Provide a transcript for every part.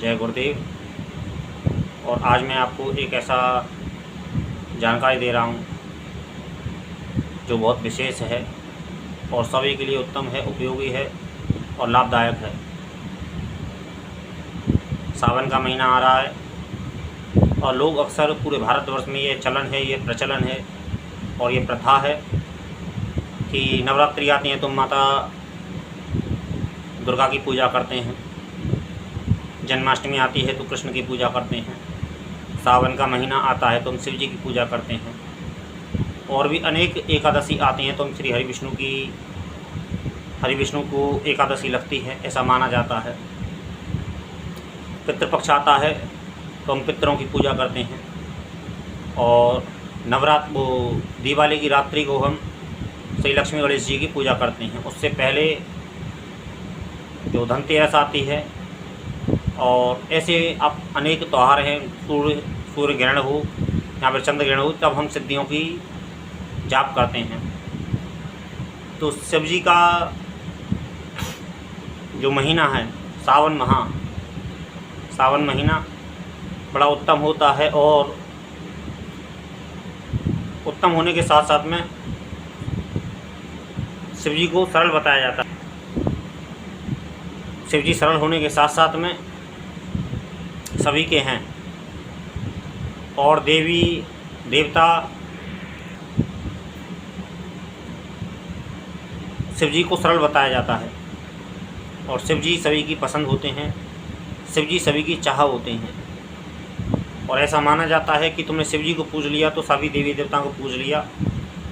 जय गुरुदेव। और आज मैं आपको एक ऐसा जानकारी दे रहा हूँ जो बहुत विशेष है और सभी के लिए उत्तम है, उपयोगी है और लाभदायक है। सावन का महीना आ रहा है और लोग अक्सर पूरे भारतवर्ष में ये चलन है, ये प्रचलन है और ये प्रथा है कि नवरात्रि आती हैं तो माता दुर्गा की पूजा करते हैं, जन्माष्टमी आती है तो कृष्ण की पूजा करते हैं, सावन का महीना आता है तो हम शिव जी की पूजा करते हैं, और भी अनेक एकादशी आती हैं तो हम श्री हरि विष्णु को एकादशी लगती है, ऐसा माना जाता है। पितृपक्ष आता है तो हम पितरों की पूजा करते हैं, और दिवाली की रात्रि को हम श्री लक्ष्मी गणेश जी की पूजा करते हैं। उससे पहले जो धनतेरस आती है और ऐसे अब अनेक त्यौहार हैं, सूर्य ग्रहण हो या फिर चंद्र ग्रहण हो, तब हम सिद्धियों की जाप करते हैं। तो शिव जी का जो महीना है सावन महीना बड़ा उत्तम होता है, और उत्तम होने के साथ साथ में शिव जी को सरल बताया जाता है। शिव जी सरल होने के साथ साथ में सभी के हैं, और देवी देवता शिव जी को सरल बताया जाता है, और शिव जी सभी की पसंद होते हैं, शिव जी सभी की चाह होते हैं। और ऐसा माना जाता है कि तुमने शिव जी को पूज लिया तो सभी देवी देवताओं को पूज लिया,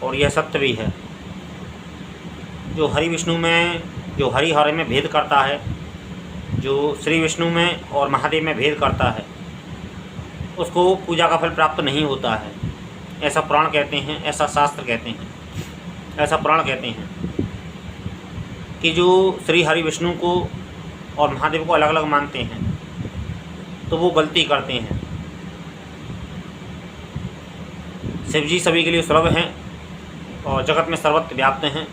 और यह सत्य भी है। जो हरि विष्णु में, जो हरि हरे में भेद करता है, जो श्री विष्णु में और महादेव में भेद करता है, उसको पूजा का फल प्राप्त नहीं होता है, ऐसा पुराण कहते हैं, ऐसा शास्त्र कहते हैं, ऐसा पुराण कहते हैं कि जो श्री हरि विष्णु को और महादेव को अलग अलग मानते हैं तो वो गलती करते हैं। शिव जी सभी के लिए सुलभ हैं और जगत में सर्वत्र व्याप्त हैं,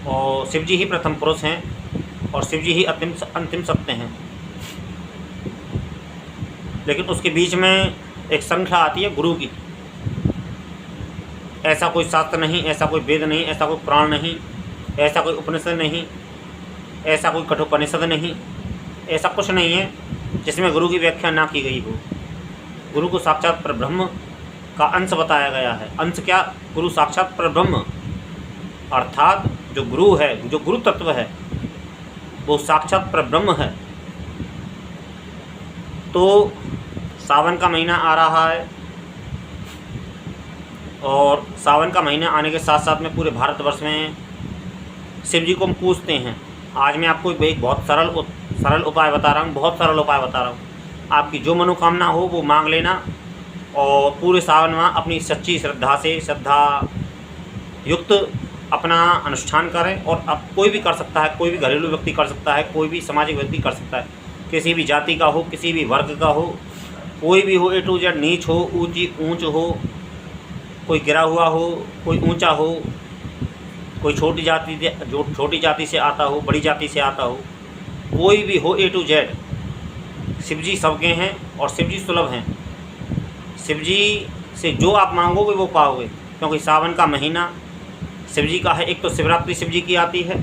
और शिव जी ही प्रथम पुरुष हैं और शिव जी ही अंतिम सत्य हैं। लेकिन उसके बीच में एक श्रृंखला आती है गुरु की। ऐसा कोई शास्त्र नहीं, ऐसा कोई वेद नहीं, ऐसा कोई पुराण नहीं, ऐसा कोई उपनिषद नहीं, ऐसा कोई कठोपनिषद नहीं, ऐसा कुछ नहीं है जिसमें गुरु की व्याख्या ना की गई हो। गुरु को साक्षात परब्रह्म का अंश बताया गया है। अंश क्या? गुरु साक्षात परब्रह्म, अर्थात जो गुरु है, जो गुरु तत्व है, वो साक्षात परब्रह्म है। तो सावन का महीना आ रहा है, और सावन का महीना आने के साथ साथ में पूरे भारतवर्ष में शिव जी को हम पूजते हैं। आज मैं आपको एक बहुत सरल उपाय बता रहा हूँ, बहुत सरल उपाय बता रहा हूँ। आपकी जो मनोकामना हो वो मांग लेना, और पूरे सावन में अपनी सच्ची श्रद्धा युक्त अपना अनुष्ठान करें। और अब कोई भी कर सकता है, कोई भी घरेलू व्यक्ति कर सकता है, कोई भी सामाजिक व्यक्ति कर सकता है, किसी भी जाति का हो, किसी भी वर्ग का हो, कोई भी हो, A to Z, नीच हो, ऊंच हो, कोई गिरा हुआ हो, कोई ऊंचा हो, कोई छोटी जाति से आता हो, बड़ी जाति से आता हो, कोई भी हो, A to Z, शिव जी सबके हैं और शिव जी सुलभ हैं। शिव जी से जो आप मांगोगे वो पाओगे, क्योंकि सावन का महीना शिव जी का है। एक तो शिवरात्रि शिव जी की आती है,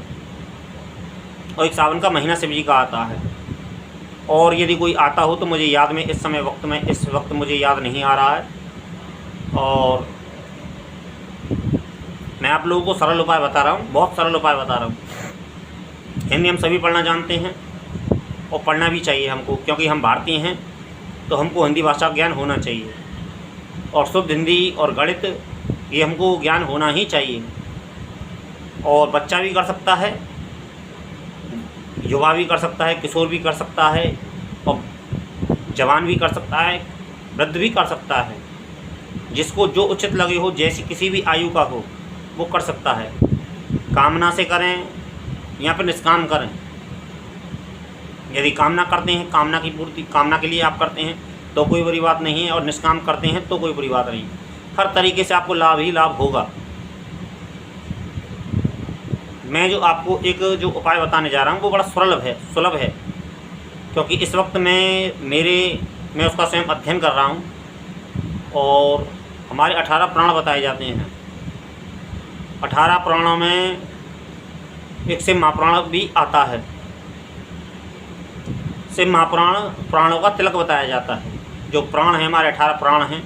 और एक सावन का महीना शिव जी का आता है। और यदि कोई आता हो तो मुझे याद में इस वक्त मुझे याद नहीं आ रहा है, और मैं आप लोगों को सरल उपाय बता रहा हूँ, बहुत सरल उपाय बता रहा हूँ। हिंदी हम सभी पढ़ना जानते हैं और पढ़ना भी चाहिए हमको, क्योंकि हम भारतीय हैं तो हमको हिंदी भाषा ज्ञान होना चाहिए, और शुद्ध हिंदी और गणित ये हमको ज्ञान होना ही चाहिए। और बच्चा भी कर सकता है, युवा भी कर सकता है, किशोर भी कर सकता है, और जवान भी कर सकता है, वृद्ध भी कर सकता है। जिसको जो उचित लगे हो, जैसी किसी भी आयु का हो, वो कर सकता है। कामना से करें या फिर निष्काम करें। यदि कामना करते हैं, कामना की पूर्ति, कामना के लिए आप करते हैं तो कोई बुरी बात नहीं है, और निष्काम करते हैं तो कोई बुरी बात नहीं। हर तरीके से आपको लाभ ही लाभ होगा। मैं जो आपको एक जो उपाय बताने जा रहा हूँ वो बड़ा सुलभ है क्योंकि इस वक्त मैं उसका स्वयं अध्ययन कर रहा हूँ। और हमारे 18 प्राण बताए जाते हैं। 18 प्राणों में एक शिव महाप्राण भी आता है। शिव महाप्राण प्राणों का तिलक बताया जाता है। जो प्राण है, हमारे 18 प्राण हैं,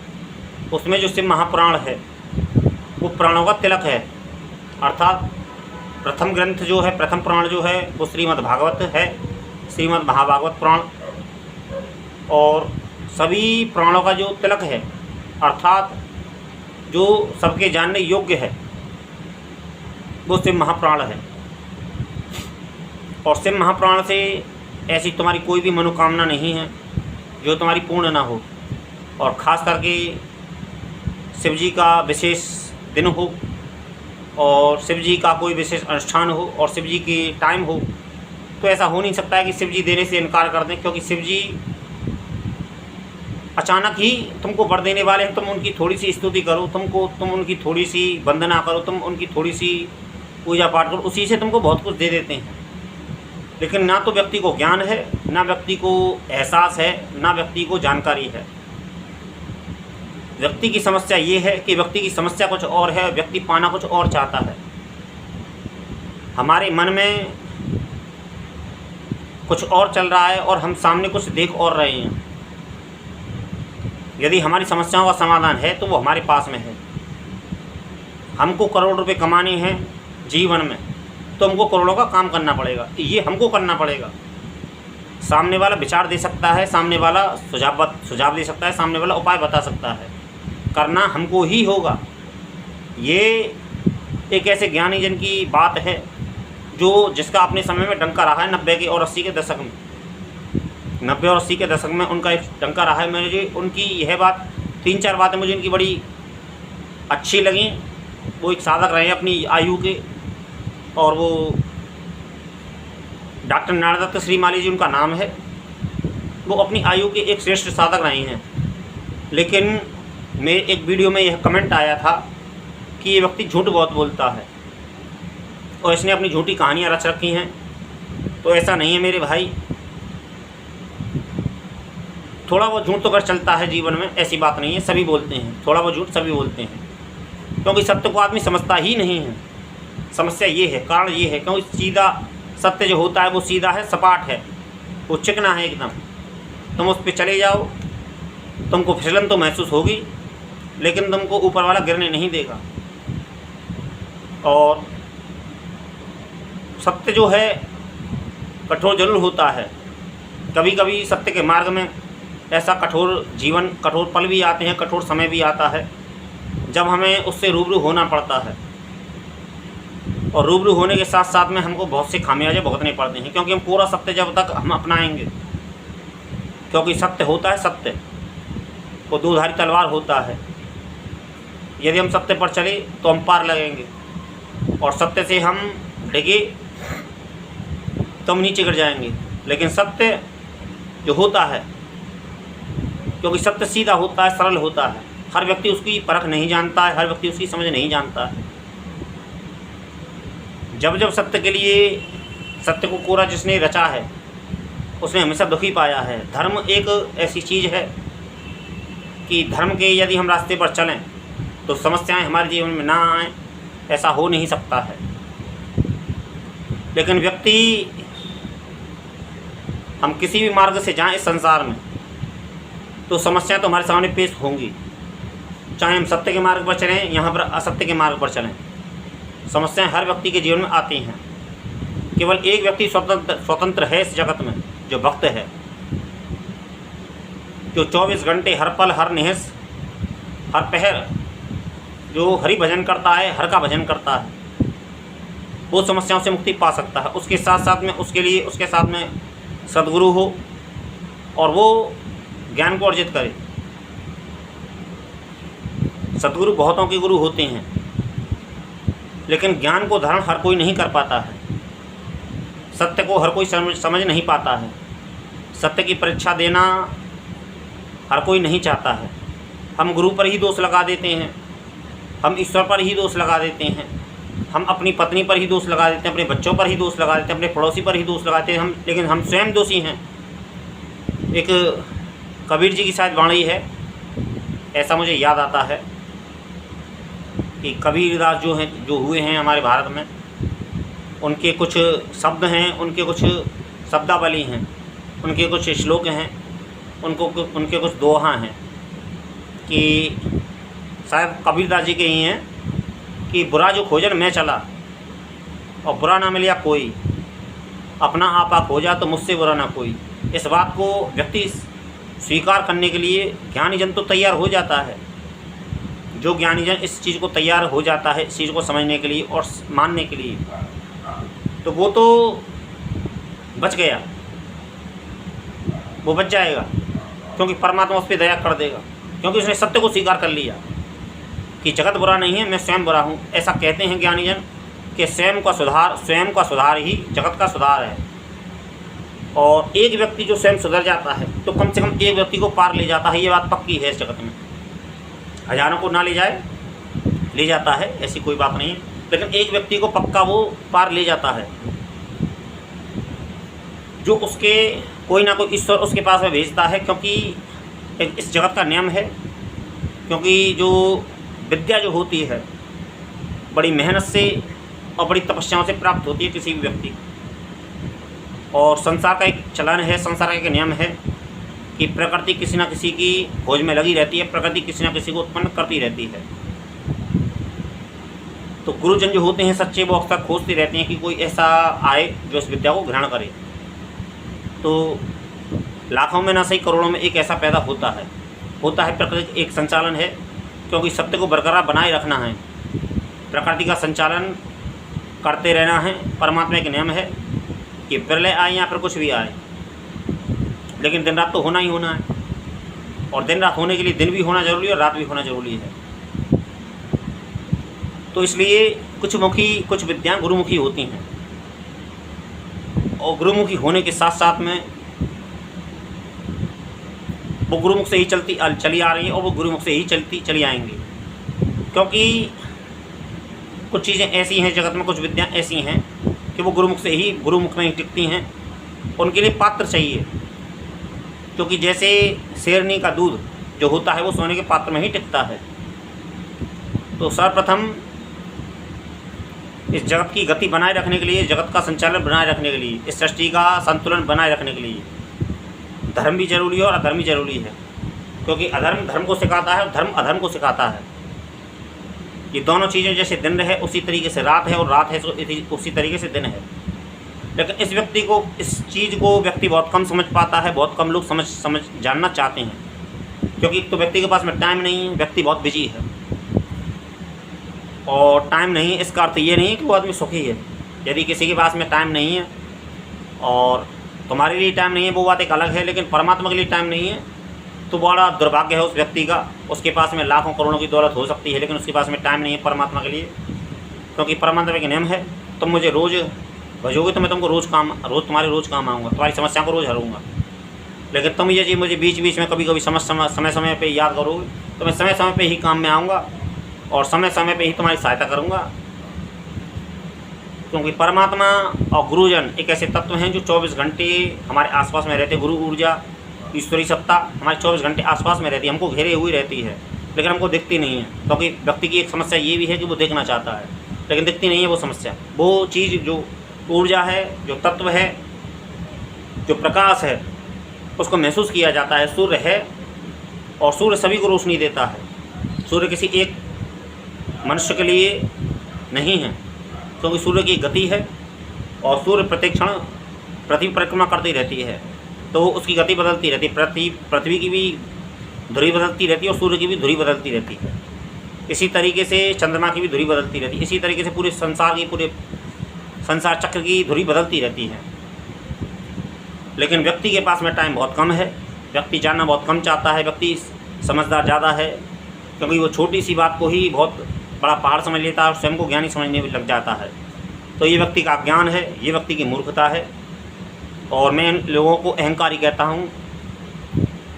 उसमें जो शिव महाप्राण है वो प्राणों का तिलक है। अर्थात प्रथम ग्रंथ जो है, प्रथम प्राण जो है वो श्रीमद् भागवत है, श्रीमद् महाभागवत प्राण। और सभी प्राणों का जो तिलक है, अर्थात जो सबके जानने योग्य है, वो शिव महाप्राण है। और शिव महाप्राण से ऐसी तुम्हारी कोई भी मनोकामना नहीं है जो तुम्हारी पूर्ण ना हो। और ख़ास करके शिव जी का विशेष दिन हो और शिव जी का कोई विशेष अनुष्ठान हो और शिव जी की टाइम हो, तो ऐसा हो नहीं सकता है कि शिव जी देने से इनकार कर दें। क्योंकि शिव जी अचानक ही तुमको वर देने वाले हैं। तुम उनकी थोड़ी सी स्तुति करो, तुम उनकी थोड़ी सी वंदना करो, तुम उनकी थोड़ी सी पूजा पाठ करो, उसी से तुमको बहुत कुछ दे देते हैं। लेकिन ना तो व्यक्ति को ज्ञान है, ना व्यक्ति को एहसास है, ना व्यक्ति को जानकारी है। व्यक्ति की समस्या ये है कि व्यक्ति की समस्या कुछ और है, व्यक्ति पाना कुछ और चाहता है। हमारे मन में कुछ और चल रहा है और हम सामने कुछ देख और रहे हैं। यदि हमारी समस्याओं का समाधान है तो वो हमारे पास में है। हमको करोड़ रुपए कमाने हैं जीवन में, तो हमको करोड़ों का काम करना पड़ेगा, ये हमको करना पड़ेगा। सामने वाला विचार दे सकता है, सामने वाला सुझाव दे सकता है, सामने वाला उपाय बता सकता है, करना हमको ही होगा। ये एक ऐसे ज्ञानी जन की बात है जो जिसका अपने समय में डंका रहा है 90 के और 80 के दशक में। 90 और 80 के दशक में उनका एक डंका रहा है। मुझे उनकी यह बात 3-4 बातें मुझे उनकी बड़ी अच्छी लगी। वो एक साधक रहे अपनी आयु के, और वो डॉक्टर नारदत्त श्रीमाली जी उनका नाम है। वो अपनी आयु के एक श्रेष्ठ साधक रहे हैं। लेकिन मेरे एक वीडियो में यह कमेंट आया था कि ये व्यक्ति झूठ बहुत बोलता है और इसने अपनी झूठी कहानियाँ रच रखी हैं। तो ऐसा नहीं है मेरे भाई, थोड़ा बहुत झूठ तो कर चलता है जीवन में, ऐसी बात नहीं है। सभी बोलते हैं, थोड़ा बहुत झूठ सभी बोलते हैं, क्योंकि सत्य को आदमी समझता ही नहीं है। समस्या ये है, कारण ये है क्योंकि सीधा सत्य जो होता है वो सीधा है, सपाट है, वो चिकना है एकदम। तुम उस पर चले जाओ, तुमको फिसलन तो महसूस होगी, लेकिन तुमको ऊपर वाला गिरने नहीं देगा। और सत्य जो है कठोर जरूर होता है। कभी कभी सत्य के मार्ग में ऐसा कठोर जीवन, कठोर पल भी आते हैं, कठोर समय भी आता है जब हमें उससे रूबरू होना पड़ता है। और रूबरू होने के साथ साथ में हमको बहुत से खामियाजे भुगतने पड़ते हैं, क्योंकि हम पूरा सत्य जब तक हम अपनाएंगे, क्योंकि सत्य होता है, सत्य वो दोधारी तलवार होता है। यदि हम सत्य पर चले तो हम पार लगेंगे, और सत्य से हम डिगे तो हम नीचे गिर जाएंगे। लेकिन सत्य जो होता है, क्योंकि सत्य सीधा होता है, सरल होता है, हर व्यक्ति उसकी परख नहीं जानता है, हर व्यक्ति उसकी समझ नहीं जानता है। जब जब सत्य के लिए, सत्य को कोरा जिसने रचा है उसने हमेशा दुखी पाया है। धर्म एक ऐसी चीज़ है कि धर्म के यदि हम रास्ते पर चलें तो समस्याएं हमारे जीवन में ना आएँ, ऐसा हो नहीं सकता है। लेकिन व्यक्ति, हम किसी भी मार्ग से जाएं इस संसार में तो समस्याएं तो हमारे सामने पेश होंगी, चाहे हम सत्य के मार्ग पर चलें, यहाँ पर असत्य के मार्ग पर चलें। समस्याएं हर व्यक्ति के जीवन में आती हैं। केवल एक व्यक्ति स्वतंत्र है इस जगत में, जो भक्त है, जो 24 घंटे हर पल, हर निहस, हर पहर जो हरि भजन करता है, हर का भजन करता है, वो समस्याओं से मुक्ति पा सकता है। उसके साथ साथ में उसके साथ में सद्गुरु हो और वो ज्ञान को अर्जित करे। सद्गुरु बहुतों के गुरु होते हैं, लेकिन ज्ञान को धारण हर कोई नहीं कर पाता है। सत्य को हर कोई समझ नहीं पाता है। सत्य की परीक्षा देना हर कोई नहीं चाहता है। हम गुरु पर ही दोष लगा देते हैं, हम ईश्वर पर ही दोष लगा देते हैं, हम अपनी पत्नी पर ही दोष लगा देते हैं, अपने बच्चों पर ही दोष लगा देते हैं, अपने पड़ोसी पर ही दोष लगाते हैं, लेकिन हम स्वयं दोषी हैं। एक कबीर जी की शायद वाणी है, ऐसा मुझे याद आता है कि कबीरदास जो हैं, जो हुए हैं हमारे भारत में, उनके कुछ शब्द हैं, उनके कुछ शब्दावली हैं, उनके कुछ श्लोक हैं, उनके कुछ दोहा हैं कि शायद कबीरदास जी के ही हैं कि बुरा जो खोजन मैं चला और बुरा ना मिला कोई, अपना आपा खोजा तो मुझसे बुरा ना कोई। इस बात को व्यक्ति स्वीकार करने के लिए ज्ञानीजन तो तैयार हो जाता है। जो ज्ञानीजन इस चीज़ को तैयार हो जाता है, इस चीज़ को समझने के लिए और मानने के लिए, तो वो तो बच गया, वो बच जाएगा, क्योंकि परमात्मा उस पर दया कर देगा, क्योंकि उसने सत्य को स्वीकार कर लिया कि जगत बुरा नहीं है, मैं स्वयं बुरा हूँ। ऐसा कहते हैं ज्ञानीजन कि स्वयं का सुधार ही जगत का सुधार है। और एक व्यक्ति जो स्वयं सुधर जाता है तो कम से कम एक व्यक्ति को पार ले जाता है। ये बात पक्की है इस जगत में। हजारों को ना ले जाए, ले जाता है, ऐसी कोई बात नहीं है, लेकिन एक व्यक्ति को पक्का वो पार ले जाता है, जो उसके कोई ना कोई ईश्वर उसके पास में भेजता है, क्योंकि इस जगत का नियम है। क्योंकि जो विद्या जो होती है बड़ी मेहनत से और बड़ी तपस्याओं से प्राप्त होती है किसी भी व्यक्ति को। और संसार का एक चलन है, संसार का एक नियम है कि प्रकृति किसी न किसी की खोज में लगी रहती है, प्रकृति किसी न किसी को उत्पन्न करती रहती है। तो गुरुजन जो होते हैं सच्चे, वो अक्सर खोजते रहते हैं कि कोई ऐसा आए जो इस विद्या को ग्रहण करे। तो लाखों में ना सही करोड़ों में एक ऐसा पैदा होता है प्रकृति एक संचालन है, क्योंकि सत्य को बरकरार बनाए रखना है, प्रकृति का संचालन करते रहना है। परमात्मा एक नियम है कि प्रलय आए या फिर कुछ भी आए, लेकिन दिन रात तो होना ही होना है, और दिन रात होने के लिए दिन भी होना जरूरी है और रात भी होना जरूरी है। तो इसलिए कुछ विद्याएं गुरुमुखी होती हैं, और गुरुमुखी होने के साथ साथ में वो गुरुमुख से ही चली आ रही है, और वो गुरुमुख से ही चली आएंगी। क्योंकि कुछ चीज़ें ऐसी हैं जगत में, कुछ विद्याएं ऐसी हैं कि वो गुरुमुख में ही टिकती हैं। उनके लिए पात्र चाहिए, क्योंकि जैसे शेरनी का दूध जो होता है वो सोने के पात्र में ही टिकता है। तो सर्वप्रथम इस जगत की गति बनाए रखने के लिए, जगत का संचालन बनाए रखने के लिए, इस सृष्टि का संतुलन बनाए रखने के लिए धर्म भी जरूरी है और अधर्म भी जरूरी है। क्योंकि अधर्म धर्म को सिखाता है और धर्म अधर्म को सिखाता है। ये दोनों चीज़ें जैसे दिन है उसी तरीके से रात है, और रात है उसी तरीके से दिन है। लेकिन इस चीज़ को व्यक्ति बहुत कम समझ पाता है, बहुत कम लोग समझ जानना चाहते हैं। क्योंकि एक तो व्यक्ति के पास में टाइम नहीं है, व्यक्ति बहुत बिजी है। और टाइम नहीं है इसका अर्थ ये नहीं है कि वो आदमी सुखी है। यदि किसी के पास में टाइम नहीं है और तुम्हारे लिए टाइम नहीं है, वो बात एक अलग है, लेकिन परमात्मा के लिए टाइम नहीं है तो बड़ा दुर्भाग्य है उस व्यक्ति का। उसके पास में लाखों करोड़ों की दौलत हो सकती है, लेकिन उसके पास में टाइम नहीं है परमात्मा के लिए। क्योंकि परमात्मा के नियम है, तुम मुझे रोज़ भजोगे तो मैं तुमको रोज़ तुम्हारे रोज़ काम आऊँगा, तुम्हारी समस्या को रोज़ हरूँगा। लेकिन तुम ये जी मुझे बीच बीच में कभी कभी समय पे याद करोगे तो मैं समय समय पे ही काम में आऊँगा और समय समय पे ही तुम्हारी सहायता करूँगा। क्योंकि परमात्मा और गुरुजन एक ऐसे तत्व हैं जो 24 घंटे हमारे आसपास में रहते। गुरु ऊर्जा, ईश्वरी सत्ता हमारे 24 घंटे आसपास में रहती है, हमको घेरे हुई रहती है, लेकिन हमको दिखती नहीं है। क्योंकि व्यक्ति की एक समस्या ये भी है कि वो देखना चाहता है, लेकिन दिखती नहीं है वो समस्या। वो चीज़ जो ऊर्जा है, जो तत्व है, जो प्रकाश है, उसको महसूस किया जाता है। सूर्य है और सूर्य सभी को रोशनी देता है। सूर्य किसी एक मनुष्य के लिए नहीं है, क्योंकि सूर्य की गति है और सूर्य प्रत्येक क्षण पृथ्वी परिक्रमा करती रहती है, तो उसकी गति बदलती रहती है। पृथ्वी की भी धुरी बदलती रहती है और सूर्य की भी धुरी बदलती रहती है। इसी तरीके से चंद्रमा की भी धुरी बदलती रहती है। इसी तरीके से पूरे संसार चक्र की धुरी बदलती रहती है। लेकिन व्यक्ति के पास में टाइम बहुत कम है, व्यक्ति जानना बहुत कम चाहता है, व्यक्ति समझदार ज़्यादा है, क्योंकि वो छोटी सी बात को ही बहुत बड़ा पहाड़ समझ लेता है और स्वयं को ज्ञानी समझने में लग जाता है। तो ये व्यक्ति का अज्ञान है, ये व्यक्ति की मूर्खता है। और मैं इन लोगों को अहंकारी कहता हूँ,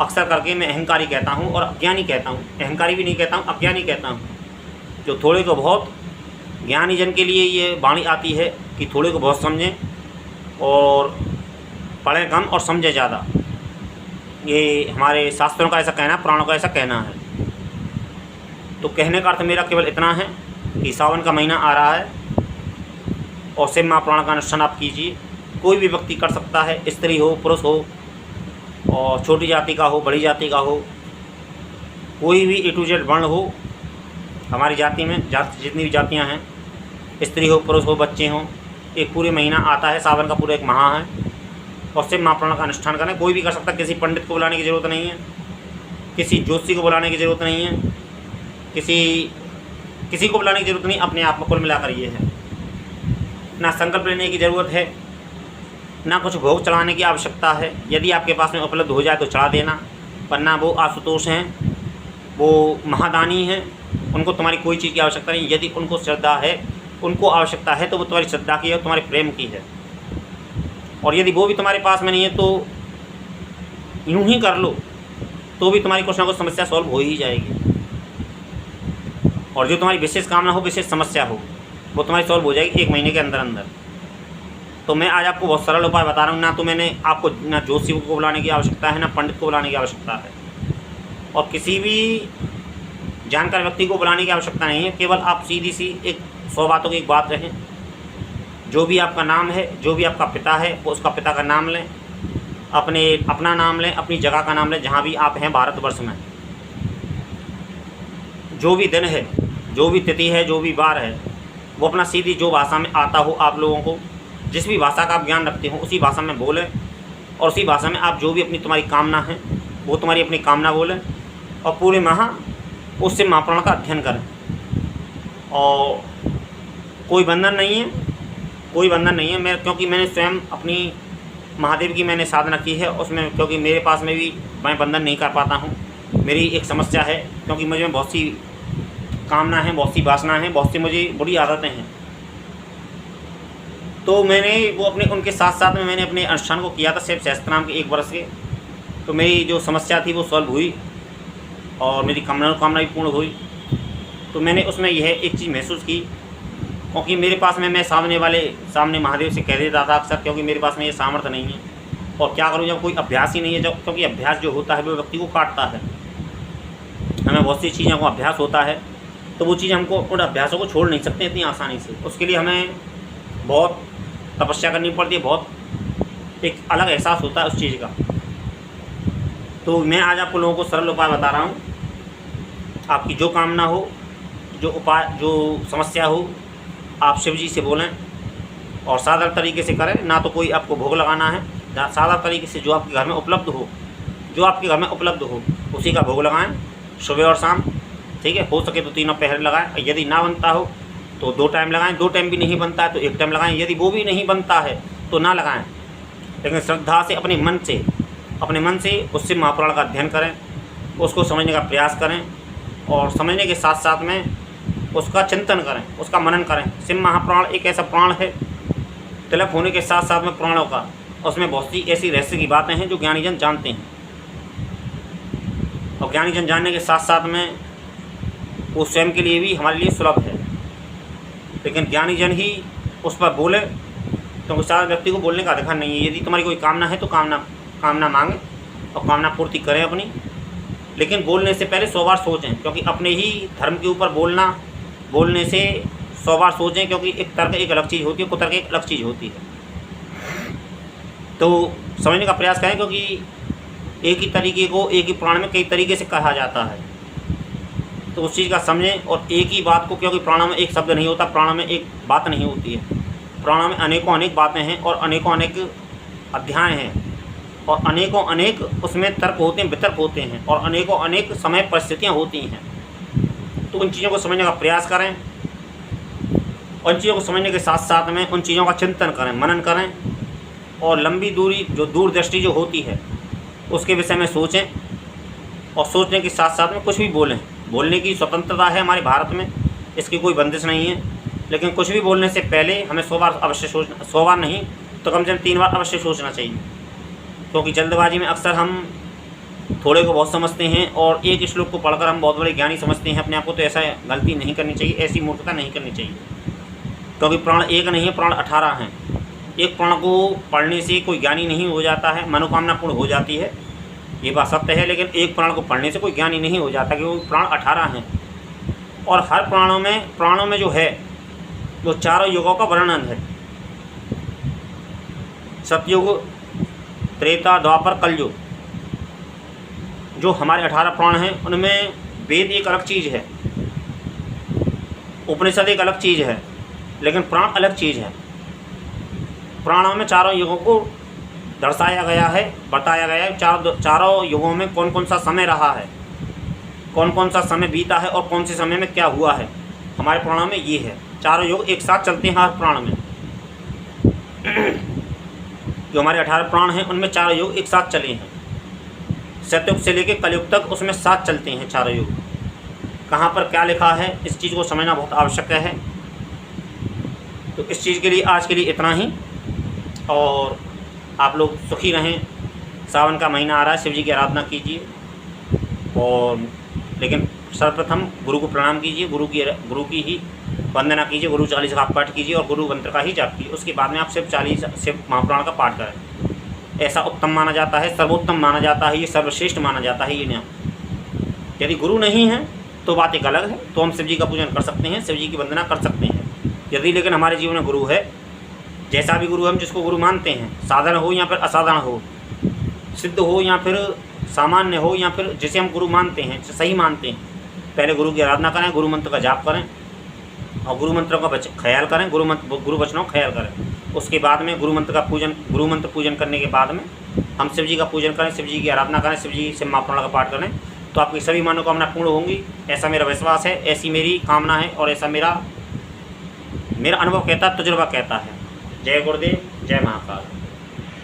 अक्सर करके मैं अहंकारी कहता हूँ और अज्ञानी कहता हूँ। अहंकारी भी नहीं कहता हूँ, अज्ञानी कहता हूँ। जो थोड़े को बहुत, ज्ञानी जन के लिए ये वाणी आती है कि थोड़े को बहुत समझें और पढ़ें कम और समझें ज़्यादा। ये हमारे शास्त्रों का ऐसा कहना, पुराणों का ऐसा कहना है। तो कहने का अर्थ मेरा केवल इतना है कि सावन का महीना आ रहा है और शिव महापुराण का अनुष्ठान आप कीजिए। कोई भी व्यक्ति कर सकता है, स्त्री हो, पुरुष हो, और छोटी जाति का हो, बड़ी जाति का हो, कोई भी A to Z वर्ण हो। हमारी जाति में जितनी भी जातियां हैं, स्त्री हो, पुरुष हो, बच्चे हों, एक पूरे महीना आता है, सावन का पूरा एक माह है, और शिव महापुराण का अनुष्ठान करें। कोई भी कर सकता है, किसी पंडित को बुलाने की ज़रूरत नहीं है, किसी ज्योतिषी को बुलाने की ज़रूरत नहीं है, किसी को बुलाने की ज़रूरत नहीं। अपने आप में कुल मिलाकर ये है, ना संकल्प लेने की ज़रूरत है, ना कुछ भोग चढ़ाने की आवश्यकता है। यदि आपके पास में उपलब्ध हो जाए तो चढ़ा देना, वरना वो आशुतोष हैं, वो महादानी हैं, उनको तुम्हारी कोई चीज़ की आवश्यकता नहीं। यदि उनको श्रद्धा है, उनको आवश्यकता है, तो वो तुम्हारी श्रद्धा की है, तुम्हारे प्रेम की है। और यदि वो भी तुम्हारे पास में नहीं है तो यूँ ही कर लो, तो भी तुम्हारी कुछ ना कुछ समस्या सॉल्व हो ही जाएगी। और जो तुम्हारी विशेष कामना हो, विशेष समस्या हो, वो तुम्हारी सॉल्व हो जाएगी 1 महीने के अंदर अंदर। तो मैं आज आपको बहुत सरल उपाय बता रहा हूँ। ना तो मैंने आपको ना ज्योतिषी को बुलाने की आवश्यकता है, ना पंडित को बुलाने की आवश्यकता है, और किसी भी जानकार व्यक्ति को बुलाने की आवश्यकता नहीं है। केवल आप सीधी सी 100 बातों की एक बात रहें। जो भी आपका नाम है, जो भी आपका पिता है, वो उसका पिता का नाम लें, अपना नाम लें, अपनी जगह का नाम लें जहाँ भी आप हैं भारतवर्ष में। जो भी दिन है, जो भी तिथि है, जो भी वार है, वो अपना सीधी जो भाषा में आता हो, आप लोगों को जिस भी भाषा का आप ज्ञान रखते हो उसी भाषा में बोलें, और उसी भाषा में आप जो भी तुम्हारी कामना है वो तुम्हारी अपनी कामना बोलें, और पूरे माह उससे महापुराण का अध्ययन करें। और कोई बंधन नहीं है, कोई बंधन नहीं है। क्योंकि मैंने स्वयं अपनी महादेव की मैंने साधना की है उसमें, क्योंकि मेरे पास में भी मैं बंधन नहीं कर पाता हूँ। मेरी एक समस्या है, क्योंकि मुझे बहुत सी कामना है, बहुत सी वासना है, बहुत सी मुझे बुरी आदतें हैं। तो मैंने वो उनके साथ साथ में मैंने अपने अनुष्ठान को किया था शिव सहस्त्रनाम के 1 वर्ष के। तो मेरी जो समस्या थी वो सॉल्व हुई और मेरी कामना भी पूर्ण हुई। तो मैंने उसमें यह एक चीज़ महसूस की, क्योंकि मेरे पास में मैं सामने महादेव से कह देता था अक्सर, क्योंकि मेरे पास में ये सामर्थ्य नहीं है। और क्या करूँ जब कोई अभ्यास ही नहीं है, क्योंकि अभ्यास जो होता है वो व्यक्ति को काटता है। हमें बहुत सी चीज़ों को अभ्यास होता है, तो वो चीज़ हमको उन अभ्यासों को छोड़ नहीं सकते इतनी आसानी से। उसके लिए हमें बहुत तपस्या करनी पड़ती है, बहुत एक अलग एहसास होता है उस चीज़ का। तो मैं आज आपको लोगों को सरल उपाय बता रहा हूँ। आपकी जो कामना हो, जो समस्या हो, आप शिव जी से बोलें और साधारण तरीके से करें। ना तो कोई आपको भोग लगाना है, साधारण तरीके से जो आपके घर में उपलब्ध हो, उसी का भोग लगाएं सुबह और शाम। ठीक है, हो सके तो 3 पहर लगाएं। यदि ना बनता हो तो 2 टाइम लगाएं। 2 टाइम भी नहीं बनता है तो 1 टाइम लगाएं। यदि वो भी नहीं बनता है तो ना लगाएं, लेकिन श्रद्धा से अपने मन से उससे महापुराण का अध्ययन करें, उसको समझने का प्रयास करें, और समझने के साथ साथ में उसका चिंतन करें, उसका मनन करें। शिव महापुराण एक ऐसा पुराण है, तिलक होने के साथ साथ में पुराणों का, उसमें बहुत सी ऐसी रहस्य की बातें हैं जो ज्ञानीजन जानते हैं, और ज्ञानीजन जानने के साथ साथ में वो स्वयं के लिए भी हमारे लिए सुलभ है। लेकिन ज्ञानीजन ही उस पर बोले, क्योंकि सारे व्यक्ति को बोलने का अधिकार नहीं है। यदि तुम्हारी कोई कामना है तो कामना मांगे और कामना पूर्ति करें अपनी, लेकिन बोलने से पहले 100 बार सोचें, क्योंकि अपने ही धर्म के ऊपर बोलने से 100 बार सोचें, क्योंकि एक तर्क एक अलग चीज़ होती है, कुतर्क एक अलग चीज़ होती है। तो समझने का प्रयास करें, क्योंकि एक ही तरीके को एक ही पुराण में कई तरीके से कहा जाता है, तो उस चीज़ का समझें। और एक ही बात को, क्योंकि पुराणों में एक शब्द नहीं होता, पुराणों में एक बात नहीं होती है, पुराणों में अनेक बातें हैं और अनेक अध्याय हैं, और अनेक उसमें तर्क होते हैं, वितर्क होते हैं, और अनेक समय परिस्थितियाँ होती हैं। तो उन चीज़ों को समझने का प्रयास करें, उन चीज़ों को समझने के साथ साथ में उन चीज़ों का चिंतन करें, मनन करें, और लंबी दूरी जो दूरदृष्टि जो होती है उसके विषय में सोचें, और सोचने के साथ साथ में कुछ भी बोलने की स्वतंत्रता है हमारे भारत में, इसकी कोई बंदिश नहीं है। लेकिन कुछ भी बोलने से पहले हमें 100 बार अवश्य सोचना, 100 बार नहीं तो कम से कम 3 बार अवश्य सोचना चाहिए, क्योंकि जल्दबाजी में अक्सर हम थोड़े को बहुत समझते हैं और एक श्लोक को पढ़कर हम बहुत बड़े ज्ञानी समझते हैं अपने आप को। तो ऐसा गलती नहीं करनी चाहिए, ऐसी मूर्खता नहीं करनी चाहिए, क्योंकि पुराण एक नहीं है, पुराण 18 हैं। एक पुराण को पढ़ने से कोई ज्ञानी नहीं हो जाता है, मनोकामना पूर्ण हो जाती है, ये बात सत्य है, लेकिन एक पुराण को पढ़ने से कोई ज्ञानी नहीं हो जाता, कि वो पुराण 18 हैं और हर पुराणों में जो है वो चारों युगों का वर्णन है। सतयुग, त्रेता, द्वापर, कलयुग। जो हमारे 18 पुराण हैं उनमें वेद एक अलग चीज़ है, उपनिषद एक अलग चीज़ है, लेकिन पुराण अलग चीज़ है। पुराणों में चारों युगों को दर्शाया गया है, बताया गया है। चारों युगों में कौन कौन सा समय रहा है, कौन कौन सा समय बीता है और कौन से समय में क्या हुआ है, हमारे पुराणों में ये है। चारों युग एक साथ चलते हैं हर पुराण में। जो हमारे 18 पुराण हैं उनमें चारों युग एक साथ चले हैं। सतयुग से लेकर कलयुग तक उसमें साथ चलते हैं चारों युग। कहाँ पर क्या लिखा है इस चीज़ को समझना बहुत आवश्यक है। तो इस चीज़ के लिए आज के लिए इतना ही, और आप लोग सुखी रहें। सावन का महीना आ रहा है, शिव जी की आराधना कीजिए, और लेकिन सर्वप्रथम गुरु को प्रणाम कीजिए, गुरु की ही वंदना कीजिए, गुरु चालीसा का पाठ कीजिए और गुरु मंत्र का ही जाप कीजिए। उसके बाद में आप शिव महापुराण का पाठ करें। ऐसा उत्तम माना जाता है, सर्वोत्तम माना जाता है, ये सर्वश्रेष्ठ माना जाता है ये नियम। यदि गुरु नहीं है तो बात एक अलग है, तो हम शिव जी का पूजन कर सकते हैं, शिव जी की वंदना कर सकते हैं। यदि लेकिन हमारे जीवन में गुरु है, जैसा भी गुरु हम जिसको गुरु मानते हैं, साधारण हो या फिर असाधारण हो, सिद्ध हो या फिर सामान्य हो, या फिर जिसे हम गुरु मानते हैं, सही मानते हैं, पहले गुरु की आराधना करें, गुरु मंत्र का जाप करें और गुरु मंत्रों का ख्याल करें, गुरु वचनों का ख्याल करें। उसके बाद में गुरु मंत्र पूजन करने के बाद में हम शिव जी का पूजन करें, शिव जी की आराधना करें, शिव महापुराण का पाठ करें, तो आपकी सभी मनोकामना पूर्ण होंगी। ऐसा मेरा विश्वास है, ऐसी मेरी कामना है और ऐसा मेरा अनुभव कहता है, तजुर्बा कहता है। जय गुरुदेव, जय महाकाल।